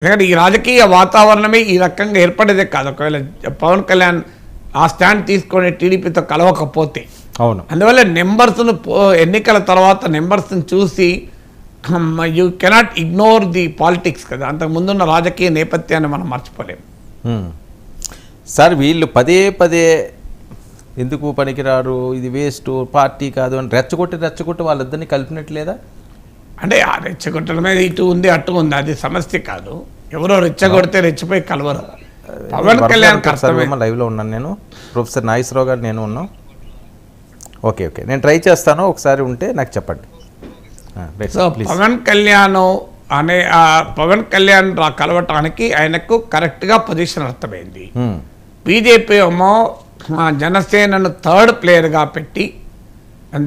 ఎందుకంటే ఈ రాజకీయ వాతావరణమే ఈ రకంగా ఏర్పడేదే కాదు. ఒకవేళ పవన్ కళ్యాణ్ ఆ స్టాండ్ తీసుకొని టీడీపీతో కలవకపోతే, అవును, అందువల్ల నెంబర్స్ను ఎన్నికల తర్వాత నెంబర్స్ని చూసి you cannot ignore the politics కదా. అంతకు ముందున్న రాజకీయ నేపథ్యాన్ని మనం మర్చిపోలేము. సార్ వీళ్ళు పదే పదే ఎందుకు పనికిరారు, ఇది వేస్ట్, పార్టీ కాదు అని రెచ్చగొట్టి వాళ్ళిద్దరిని కలిపినట్లేదా? అంటే ఆ రెచ్చగొట్టడమే ఇటు ఉంది అటు ఉంది, అది సమస్య కాదు. ఎవరో రెచ్చగొడితే రెచ్చిపోయి కలవరు. పవన్ కళ్యాణ్ లైవ్లో ఉన్నాను నేను, ప్రొఫెసర్ నాగేశ్వరరావు గారు నేను ఉన్నాం. ఓకే నేను ట్రై చేస్తాను, ఒకసారి ఉంటే నాకు చెప్పండి. సో పవన్ కళ్యాణ్ కలవటానికి ఆయనకు కరెక్ట్గా పొజిషన్ అర్థమైంది. బీజేపీ ఏమో జనసేనను థర్డ్ ప్లేయర్గా పెట్టి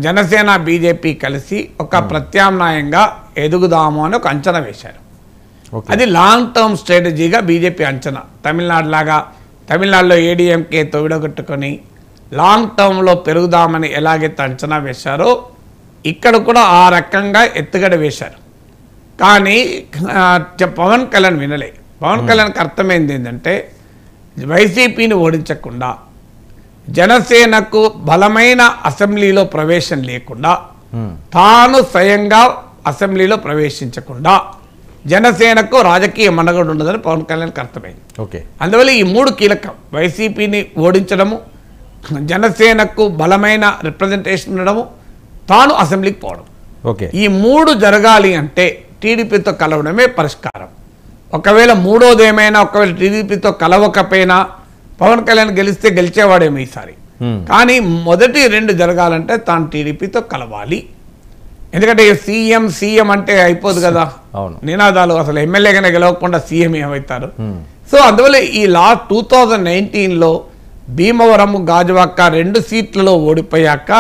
జనసేన బీజేపీ కలిసి ఒక ప్రత్యామ్నాయంగా ఎదుగుదాము అని ఒక అంచనా వేశారు. అది లాంగ్ టర్మ్ స్ట్రాటజీగా బీజేపీ అంచనా. తమిళనాడులో ఏడీఎంకేతో విడగొట్టుకొని లాంగ్ టర్మ్లో పెరుగుదామని ఎలాగైతే అంచనా వేశారో ఇక్కడ కూడా ఆ రకంగా ఎత్తుగడ వేశారు. కానీ పవన్ కళ్యాణ్ వినలే. పవన్ కళ్యాణ్కి అర్థమైంది ఏంటంటే, వైసీపీని ఓడించకుండా, జనసేనకు బలమైన అసెంబ్లీలో ప్రవేశం లేకుండా, తాను స్వయంగా అసెంబ్లీలో ప్రవేశించకుండా జనసేనకు రాజకీయ మనుగడ ఉండదని పవన్ కళ్యాణ్కి అర్థమైంది. అందువల్ల ఈ మూడు కీలకం: వైసీపీని ఓడించడము, జనసేనకు బలమైన రిప్రజెంటేషన్ ఉండడము, తాను అసెంబ్లీకి పోవడం. ఈ మూడు జరగాలి అంటే టీడీపీతో కలవడమే పరిష్కారం. ఒకవేళ మూడోది ఏమైనా, ఒకవేళ టీడీపీతో కలవకపోయినా పవన్ కళ్యాణ్ గెలిస్తే గెలిచేవాడేమో ఈసారి. కానీ మొదటి రెండు జరగాలంటే తాను టీడీపీతో కలవాలి. ఎందుకంటే సీఎం అంటే అయిపోదు కదా నినాదాలు. అసలు ఎమ్మెల్యేగానే గెలవకుండా సీఎం ఏమవుతారు? సో అందువల్ల ఈ 2019లో భీమవరం, గాజువాక 2 సీట్లలో ఓడిపోయాక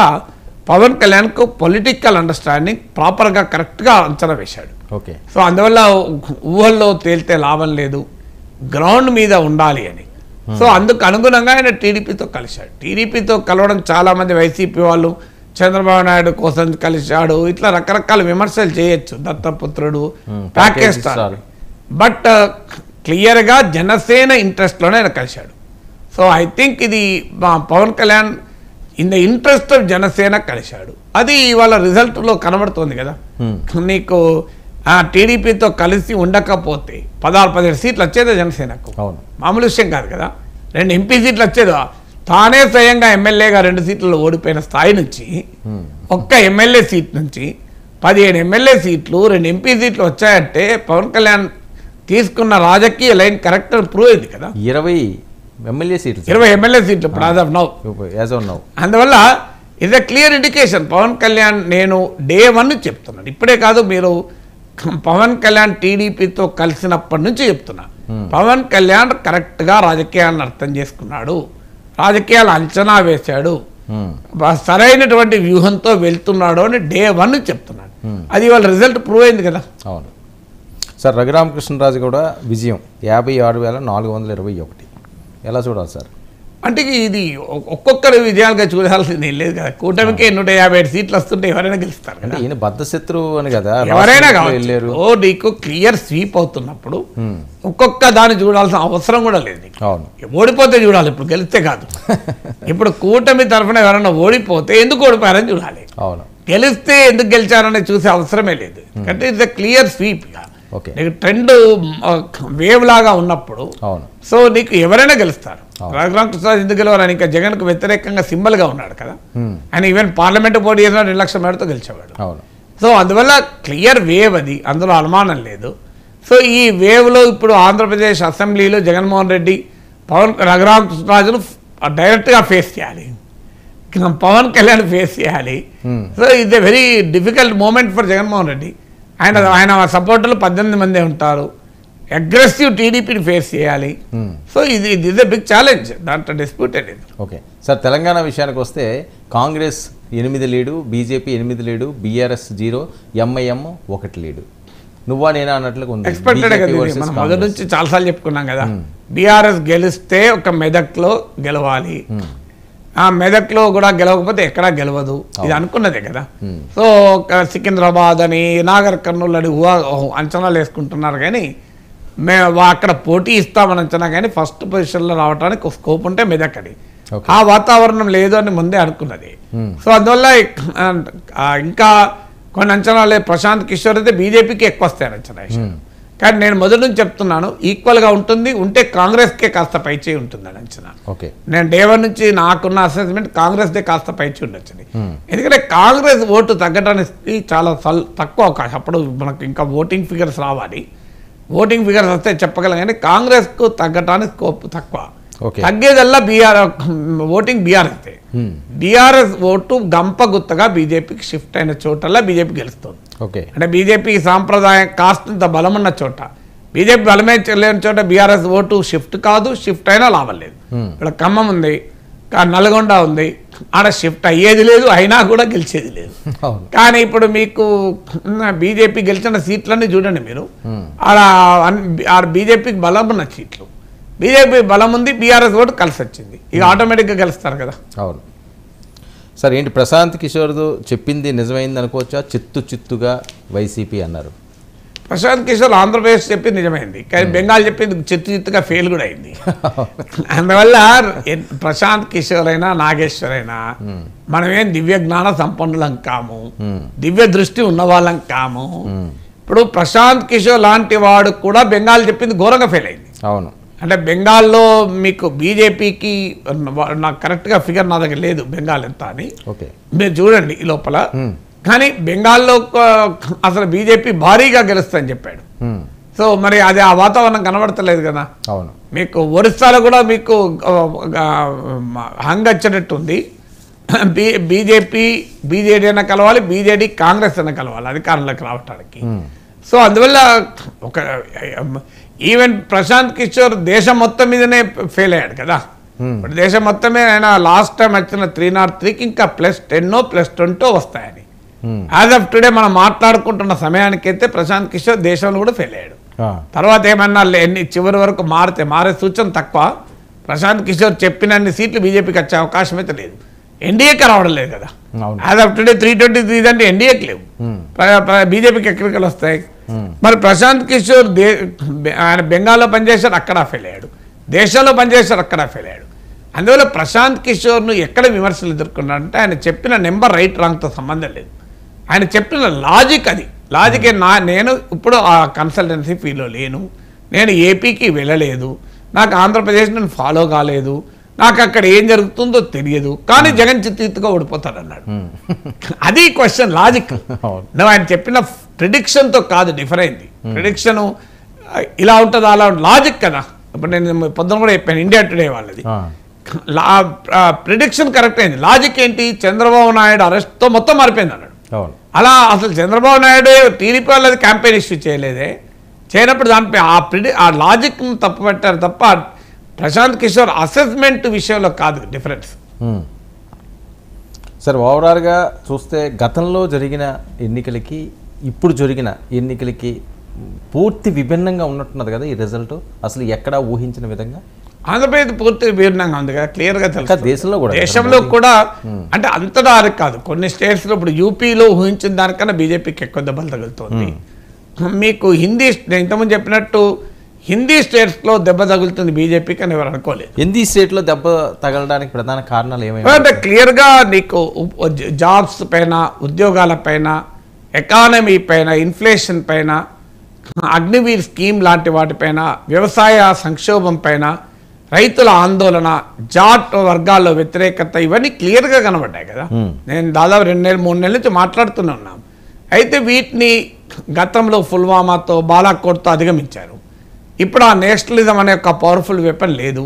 పవన్ కళ్యాణ్కు పొలిటికల్ అండర్స్టాండింగ్ ప్రాపర్గా కరెక్ట్గా అంచనా వేశాడు. సో అందువల్ల ఊహల్లో తేలితే లాభం లేదు, గ్రౌండ్ మీద ఉండాలి అని. సో అందుకు అనుగుణంగా ఆయన టీడీపీతో కలిశాడు. టీడీపీతో కలవడం చాలామంది వైసీపీ వాళ్ళు చంద్రబాబు నాయుడు కోసం కలిశాడు, ఇట్లా రకరకాల విమర్శలు చేయొచ్చు, దత్తపుత్రుడు, ప్యాకేజ్ స్టార్. బట్ క్లియర్గా జనసేన ఇంట్రెస్ట్లోనే ఆయన కలిశాడు. సో ఐ థింక్ ఇది Pawan Kalyan in the interest of Janasena కలిశాడు. అది ఇవాళ రిజల్ట్లో కనబడుతుంది కదా. నీకు టీడీపీతో కలిసి ఉండకపోతే 16-17 సీట్లు వచ్చేదే జనసేనకు, మామూలు విషయం కాదు కదా. 2 ఎంపీ సీట్లు వచ్చేది. తానే స్వయంగా ఎమ్మెల్యేగా 2 సీట్లలో ఓడిపోయిన స్థాయి నుంచి, ఒక్క ఎమ్మెల్యే సీట్ నుంచి 17 ఎమ్మెల్యే సీట్లు, 2 ఎంపీ సీట్లు వచ్చాయంటే పవన్ కళ్యాణ్ తీసుకున్న రాజకీయ లైన్ కరెక్ట్ ప్రూవ్ అయింది కదా. 20 ఎమ్మెల్యే సీట్లు ఇప్పుడు అందువల్ల ఇది క్లియర్ ఇండికేషన్. పవన్ కళ్యాణ్ నేను డే 1 చెప్తున్నాను, ఇప్పుడే కాదు, మీరు పవన్ కళ్యాణ్ టీడీపీతో కలిసినప్పటి నుంచి చెప్తున్నా. పవన్ కళ్యాణ్ కరెక్ట్గా రాజకీయాలను అర్థం చేసుకున్నాడు, రాజకీయాలు అంచనా వేశాడు, సరైనటువంటి వ్యూహంతో వెళ్తున్నాడు అని డే 1 చెప్తున్నాడు. అది వాళ్ళ రిజల్ట్ ప్రూవ్ అయింది కదా. అవును సార్. రఘురామకృష్ణరాజు కూడా విజయం 56,421. ఎలా చూడాలి సార్? అంటే ఇది ఒక్కొక్కరి విజయాలుగా చూడాల్సింది ఏం లేదు కదా. కూటమికి 157 సీట్లు వస్తుంటే ఎవరైనా గెలుస్తారు కదా. ఈయన బద్ధశత్రువు అని కదా, ఎవరైనా కావచ్చు. నీకు క్లియర్ స్వీప్ అవుతున్నప్పుడు ఒక్కొక్క దాన్ని చూడాల్సిన అవసరం కూడా లేదు. ఓడిపోతే చూడాలి, ఇప్పుడు గెలిస్తే కాదు. ఇప్పుడు కూటమి తరఫున ఎవరైనా ఓడిపోతే ఎందుకు ఓడిపోయారని చూడాలి, గెలిస్తే ఎందుకు గెలిచారని చూసే అవసరమే లేదు. అంటే ఇట్స్ క్లియర్ స్వీప్. నీకు ట్రెండ్ వేవ్ లాగా ఉన్నప్పుడు సో నీకు ఎవరైనా గెలుస్తారు. రఘురామకృష్ణరాజు ఎందుకు గెలవరు? ఇంకా జగన్కు వ్యతిరేకంగా సింబల్గా ఉన్నాడు కదా. ఆయన ఈవెన్ పార్లమెంట్ పోటీ చేసిన 2 లక్షల మేడతో గెలిచేవాడు. సో అందువల్ల క్లియర్ వేవ్ అది, అందులో అనుమానం లేదు. సో ఈ వేవ్లో ఇప్పుడు ఆంధ్రప్రదేశ్ అసెంబ్లీలో జగన్మోహన్ రెడ్డి రఘురామకృష్ణరాజును డైరెక్ట్గా ఫేస్ చేయాలి, పవన్ కళ్యాణ్ ఫేస్ చేయాలి. So it's a very difficult moment for Jaganmohan Reddy. ఆయన సపోర్టర్లు 18 మందే ఉంటారు. అగ్రెసివ్ టీడీపీని ఫేస్ చేయాలి. సో ఇది ఇస్ ఎ బిగ్ ఛాలెంజ్, దాంట్లో డిస్ప్యూట్ లేదు. Okay sir. తెలంగాణ విషయానికి వస్తే Congress 8 lead, BJP 8 lead, BRS 0, MIM 1 lead. నువ్వా నేనా అన్నట్లుగా ఉంది. ఎక్స్పెక్టెడ్ కదా, మనం మొదటి నుంచి చాలాసార్లు చెప్పుకున్నాం కదా. బీఆర్ఎస్ గెలిస్తే ఒక మెదక్లో గెలవాలి, ఆ మెదక్లో కూడా గెలవకపోతే ఎక్కడా గెలవదు, ఇది అనుకున్నదే కదా. సో సికింద్రాబాద్ అని, నాగర్ కర్నూలు అని అంచనాలు వేసుకుంటున్నారు. కానీ మేము అక్కడ పోటీ ఇస్తామని అంచనా కానీ ఫస్ట్ పొజిషన్లో రావడానికి స్కోప్ ఉంటే మెదకని ఆ వాతావరణం లేదు అని ముందే అనుకున్నది. సో అందువల్ల ఇంకా కొన్ని అంచనాలే ప్రశాంత్ కిషోర్ అయితే బీజేపీకి ఎక్కువ వస్తాయని అంచనా. కానీ నేను మొదటి నుంచి చెప్తున్నాను ఈక్వల్గా ఉంటుంది, ఉంటే కాంగ్రెస్కే కాస్త పైచేయి ఉంటుందని అంచనా. నేను డే 1 నుంచి నాకున్న అసెస్మెంట్ కాంగ్రెస్దే కాస్త పైచేయి ఉండొచ్చింది. ఎందుకంటే కాంగ్రెస్ ఓటు తగ్గడానికి చాలా తక్కువ అవకాశం. అప్పుడు మనకు ఇంకా ఓటింగ్ ఫిగర్స్ రావాలి. ఓటింగ్ ఫిగర్స్ వస్తే చెప్పగలం కానీ కాంగ్రెస్కు తగ్గడానికి స్కోప్ తక్కువ. తగ్గేదల్లా ఓటింగ్ బీఆర్ఎస్. బీఆర్ఎస్ ఓటు గంప గుత్తగా బీజేపీకి షిఫ్ట్ అయిన చోటల్లా బీజేపీ గెలుస్తుంది. అంటే బీజేపీ సాంప్రదాయం కాస్తంత బలం ఉన్న చోట, బీజేపీ బలమే లేని చోట బీఆర్ఎస్ ఓటు షిఫ్ట్ కాదు, షిఫ్ట్ అయినా లాభం లేదు. ఇక్కడ ఖమ్మం ఉంది, నల్గొండ ఉంది, ఆడ షిఫ్ట్ అయ్యేది లేదు, అయినా కూడా గెలిచేది లేదు. కానీ ఇప్పుడు మీకు బీజేపీ గెలిచిన సీట్లన్నీ చూడండి మీరు, ఆడ బీజేపీకి బలం ఉన్న సీట్లు, బీజేపీ బలం ఉంది, బీఆర్ఎస్ ఓటు కలిసి వచ్చింది, ఇక ఆటోమేటిక్గా గెలుస్తారు కదా. అవును సార్. ఏంటి ప్రశాంత్ కిషోర్ చెప్పింది నిజమైంది అనుకోవచ్చా? చిత్తుగా వైసీపీ అన్నారు. ప్రశాంత్ కిషోర్ ఆంధ్రప్రదేశ్ చెప్పింది నిజమైంది, కానీ బెంగాల్ చెప్పింది చిత్తుగా ఫెయిల్ కూడా అయింది. అందువల్ల ప్రశాంత్ కిషోర్ అయినా నాగేశ్వర్ అయినా మనమేం దివ్య జ్ఞాన సంపన్నులం కాము, దివ్య దృష్టి ఉన్న వాళ్ళం కాము. ఇప్పుడు ప్రశాంత్ కిషోర్ లాంటి వాడు కూడా బెంగాల్ చెప్పింది ఘోరంగా ఫెయిల్ అయింది. అవును. అంటే బెంగాల్లో మీకు బీజేపీకి నాకు కరెక్ట్గా ఫిగర్ నా దగ్గర లేదు బెంగాల్ ఎంత అని, మీరు చూడండి ఈ లోపల. కానీ బెంగాల్లో అసలు బీజేపీ భారీగా గెలుస్తుందని చెప్పాడు. సో మరి అది ఆ వాతావరణం కనబడతలేదు కదా. అవును. మీకు ఒరిస్సాలో కూడా మీకు హంగ్ వచ్చేటట్టు ఉంది. బీజేపీ బీజేడీ అయినా కలవాలి, బీజేడీ కాంగ్రెస్ అయినా కలవాలి అధికారంలోకి రావటానికి. సో అందువల్ల ఒక ఈవెన్ ప్రశాంత్ కిషోర్ దేశం మొత్తం మీదనే ఫెయిల్ అయ్యాడు కదా. ఇప్పుడు దేశం మొత్తమే ఆయన లాస్ట్ టైం వచ్చిన 303కి ఇంకా +10 +20 వస్తాయని యాజ్ ఆఫ్ టుడే మనం మాట్లాడుకుంటున్న సమయానికైతే ప్రశాంత్ కిషోర్ దేశంలో కూడా ఫెయిల్ అయ్యాడు. తర్వాత ఏమన్నా చివరి వరకు మారే సూచన తక్కువ. ప్రశాంత్ కిషోర్ చెప్పినన్ని సీట్లు బీజేపీకి వచ్చే అవకాశం అయితే లేదు. ఎన్డీఏకి రావడం లేదు కదా. యాజ్ ఆఫ్ టుడే 323 అంటే ఎన్డీఏకి లేవు, బీజేపీకి ఎక్కడికి వస్తాయి. మరి ప్రశాంత్ కిషోర్ ఆయన బెంగాల్లో పనిచేశాడు, అక్కడ ఫెయిల్ అయ్యాడు, దేశంలో పనిచేశాడు, అక్కడ ఫెయిల్ అయ్యాడు. అందువల్ల ప్రశాంత్ కిషోర్ను ఎక్కడ విమర్శలు ఎదుర్కొన్నాడంటే ఆయన చెప్పిన నెంబర్ రైట్ రాంగ్తో సంబంధం లేదు, ఆయన చెప్పిన లాజిక్ అది. లాజికే నేను ఇప్పుడు ఆ కన్సల్టెన్సీ ఫీల్డ్లో లేను, నేను ఏపీకి వెళ్ళలేదు, నాకు ఆంధ్రప్రదేశ్ నేను ఫాలో కాలేదు, నాకు అక్కడ ఏం జరుగుతుందో తెలియదు, కానీ జగన్ చిత్తుగా ఓడిపోతాడు అన్నాడు. అది క్వశ్చన్ లాజిక్. నువ్వు ఆయన చెప్పిన ప్రిడిక్షన్తో కాదు డిఫర్ అయింది. ప్రిడిక్షన్ ఇలా ఉంటుంది అలా లాజిక్ కదా. ఇప్పుడు నేను పొద్దున కూడా చెప్పాను ఇండియా టుడే వాళ్ళది, ప్రిడిక్షన్ కరెక్ట్ అయింది. లాజిక్ ఏంటి? చంద్రబాబు నాయుడు అరెస్ట్తో మొత్తం మారిపోయింది అన్నాడు. అలా అసలు చంద్రబాబు నాయుడు టీడీపీ వాళ్ళది క్యాంపెయిన్ ఇష్యూ చేయలేదే, చేయనప్పుడు దానిపై ఆ లాజిక్ను తప్పు పెట్టారు తప్ప ప్రశాంత్ కిషోర్ అసెస్మెంట్ విషయంలో కాదు డిఫరెన్స్. సార్ ఓవరాల్గా చూస్తే గతంలో జరిగిన ఎన్నికలకి ఇప్పుడు జరిగిన ఎన్నికలకి పూర్తి విభిన్నంగా ఉన్నట్టున్నది కదా ఈ రిజల్ట్. అసలు ఎక్కడా ఊహించిన విధంగా ఆంధ్రప్రదేశ్ పూర్తి విభిన్నంగా ఉంది కదా, క్లియర్గా తెలుసు. దేశంలో కూడా అంటే అంతటా కాదు, కొన్ని స్టేట్స్లో ఇప్పుడు యూపీలో ఊహించిన దానికన్నా బీజేపీకి ఎక్కువ దెబ్బలు తగులుతుంది. మీకు హిందీ ఇంతకుముందు చెప్పినట్టు హిందీ స్టేట్స్లో దెబ్బ తగులుతుంది బీజేపీకి అని ఎవరు అనుకోలేదు. హిందీ స్టేట్లో దెబ్బ తగలడానికి ప్రధాన కారణాలు ఏమైనా అంటే క్లియర్గా నీకు జాబ్స్ పైన, ఉద్యోగాల పైన, ఎకానమీ పైన, ఇన్ఫ్లేషన్ పైన, అగ్నివీర్ స్కీమ్ లాంటి వాటిపైన, వ్యవసాయ సంక్షోభం పైన, రైతుల ఆందోళన, జాట్ వర్గాల్లో వ్యతిరేకత, ఇవన్నీ క్లియర్గా కనబడ్డాయి కదా. నేను దాదాపు 2-3 నెలల నుంచి మాట్లాడుతూనే ఉన్నాం. అయితే వీటిని గతంలో పుల్వామాతో, బాలాకోట్తో అధిగమించారు. ఇప్పుడు ఆ నేషనలిజం అనే ఒక పవర్ఫుల్ వెపన్ లేదు.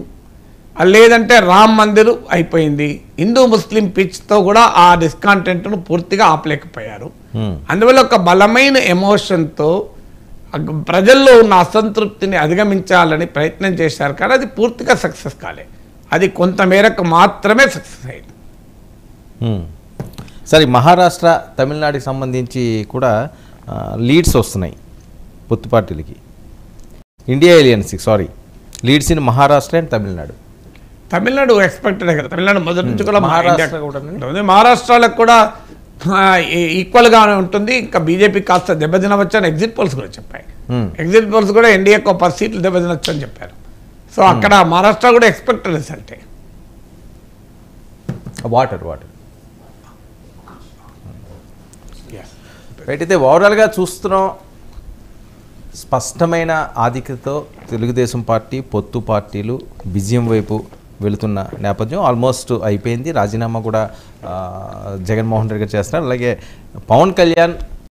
అది లేదంటే రామ్ మందిర్ అయిపోయింది. హిందూ ముస్లిం పిచ్తో కూడా ఆ డిస్కాంటెంట్ను పూర్తిగా ఆపలేకపోయారు. అందువల్ల ఒక బలమైన ఎమోషన్తో ప్రజల్లో ఉన్న అసంతృప్తిని అధిగమించాలని ప్రయత్నం చేశారు, కానీ అది పూర్తిగా సక్సెస్ కాలే. అది కొంతమేరకు మాత్రమే సక్సెస్ అయింది. సరే, మహారాష్ట్ర, తమిళనాడుకి సంబంధించి కూడా లీడ్స్ వస్తున్నాయి పొత్తు పార్టీలకి. ఇండియా ఎలియన్స్కి leads in Maharashtra and Tamil Nadu expected కదా. తమిళనాడు మొదటి నుంచి కూడా మహారాష్ట్రలకు కూడా ఈక్వల్గానే ఉంటుంది. ఇంకా బీజేపీ కాస్త దెబ్బతినవచ్చు అని ఎగ్జిట్ పోల్స్ కూడా చెప్పాయి. ఎగ్జిట్ పోల్స్ కూడా ఎన్డీఏకి 10 సీట్లు దెబ్బతినొచ్చు అని చెప్పారు. సో అక్కడ మహారాష్ట్ర కూడా ఎక్స్పెక్ట్ రిజల్టే. Water right. అయితే ఓవరాల్గా చూస్తున్నాం, స్పష్టమైన ఆధిక్యతతో తెలుగుదేశం పార్టీ పొత్తు పార్టీలు విజయం వైపు వెళుతున్న నేపథ్యం. ఆల్మోస్ట్ అయిపోయింది. రాజీనామా కూడా జగన్మోహన్ రెడ్డి గారు చేస్తున్నారు. అలాగే పవన్ కళ్యాణ్